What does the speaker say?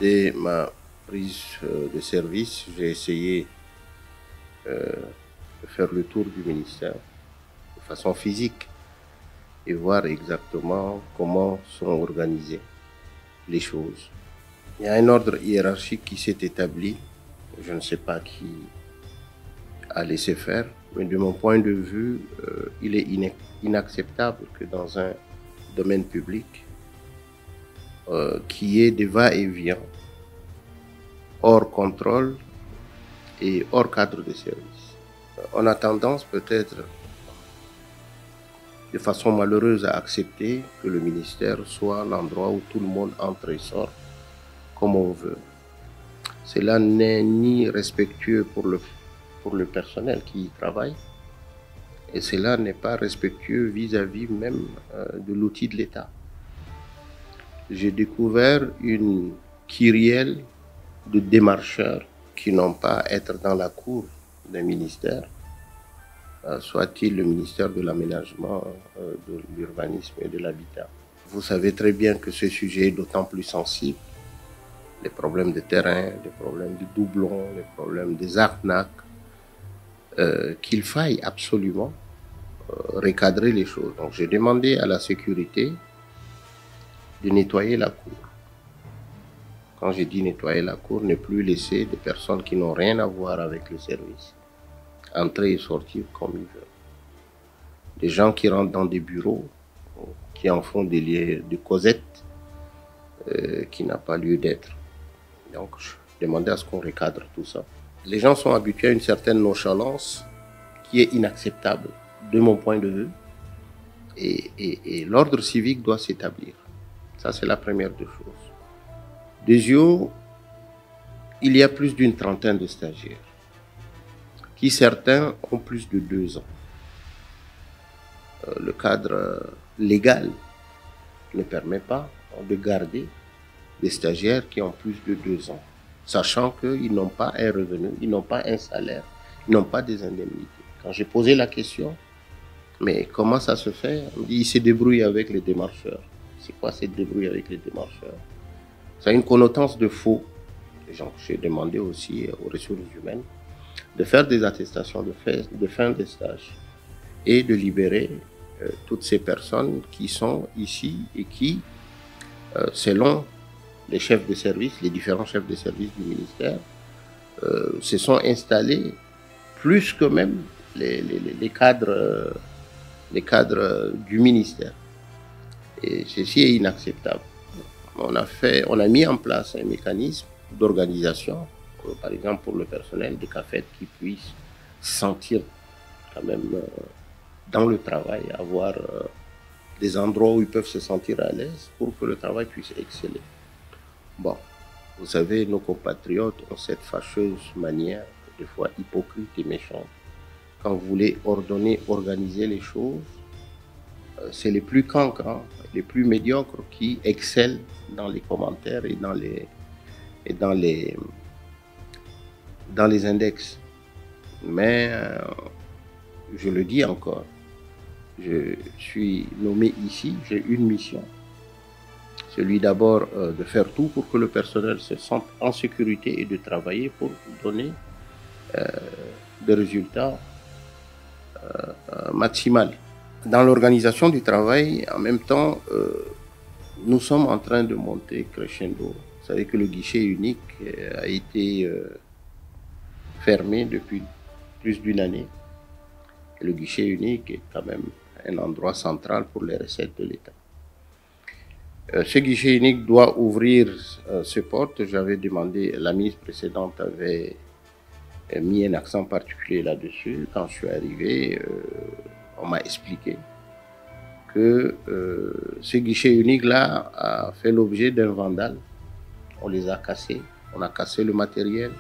Dès ma prise de service, j'ai essayé de faire le tour du ministère de façon physique et voir exactement comment sont organisées les choses. Il y a un ordre hiérarchique qui s'est établi. Je ne sais pas qui a laissé faire, mais de mon point de vue, il est inacceptable que dans un domaine public, qui est des va-et-vient, hors contrôle et hors cadre de service. On a tendance peut-être, de façon malheureuse, à accepter que le ministère soit l'endroit où tout le monde entre et sort comme on veut. Cela n'est ni respectueux pour le personnel qui y travaille, et cela n'est pas respectueux vis-à-vis même de l'outil de l'État. J'ai découvert une kyrielle de démarcheurs qui n'ont pas à être dans la cour d'un ministère, soit-il le ministère de l'Aménagement, de l'Urbanisme et de l'Habitat. Vous savez très bien que ce sujet est d'autant plus sensible. Les problèmes de terrain, les problèmes de doublons, les problèmes des arnaques, qu'il faille absolument recadrer les choses. Donc j'ai demandé à la sécurité de nettoyer la cour. Quand j'ai dit nettoyer la cour, ne plus laisser des personnes qui n'ont rien à voir avec le service entrer et sortir comme ils veulent. Des gens qui rentrent dans des bureaux, qui en font des lieux de causette, qui n'a pas lieu d'être. Donc je demandais à ce qu'on recadre tout ça. Les gens sont habitués à une certaine nonchalance qui est inacceptable de mon point de vue, et l'ordre civique doit s'établir. Ça, c'est la première des choses. Deuxièmement, il y a plus d'une trentaine de stagiaires, qui certains ont plus de 2 ans. Le cadre légal ne permet pas de garder des stagiaires qui ont plus de 2 ans, sachant qu'ils n'ont pas un revenu, ils n'ont pas un salaire, ils n'ont pas des indemnités. Quand j'ai posé la question, mais comment ça se fait? On me dit, ils se débrouillent avec les démarcheurs. C'est quoi se débrouiller avec les démarcheurs? Ça a une connotance de faux. J'ai demandé aussi aux ressources humaines de faire des attestations de fin de stage et de libérer toutes ces personnes qui sont ici et qui, selon les chefs de service, les différents chefs de service du ministère, se sont installés plus que même les cadres du ministère. Et ceci est inacceptable. On a mis en place un mécanisme d'organisation, par exemple pour le personnel des CAFED, qui puisse se sentir quand même dans le travail, avoir des endroits où ils peuvent se sentir à l'aise pour que le travail puisse exceller. Bon, vous savez, nos compatriotes ont cette fâcheuse manière, des fois hypocrite et méchante. Quand vous voulez ordonner, organiser les choses, c'est les plus cancans, les plus médiocres qui excellent dans les commentaires et dans les index. Mais je le dis encore, je suis nommé ici, j'ai une mission. Celui d'abord de faire tout pour que le personnel se sente en sécurité et de travailler pour donner des résultats maximaux. Dans l'organisation du travail, en même temps, nous sommes en train de monter crescendo. Vous savez que le guichet unique a été fermé depuis plus d'une année. Et le guichet unique est quand même un endroit central pour les recettes de l'État. Ce guichet unique doit ouvrir ses portes. J'avais demandé, la ministre précédente avait mis un accent particulier là-dessus. Quand je suis arrivé, on m'a expliqué que ce guichet unique-là a fait l'objet d'un vandale. On les a cassés, on a cassé le matériel,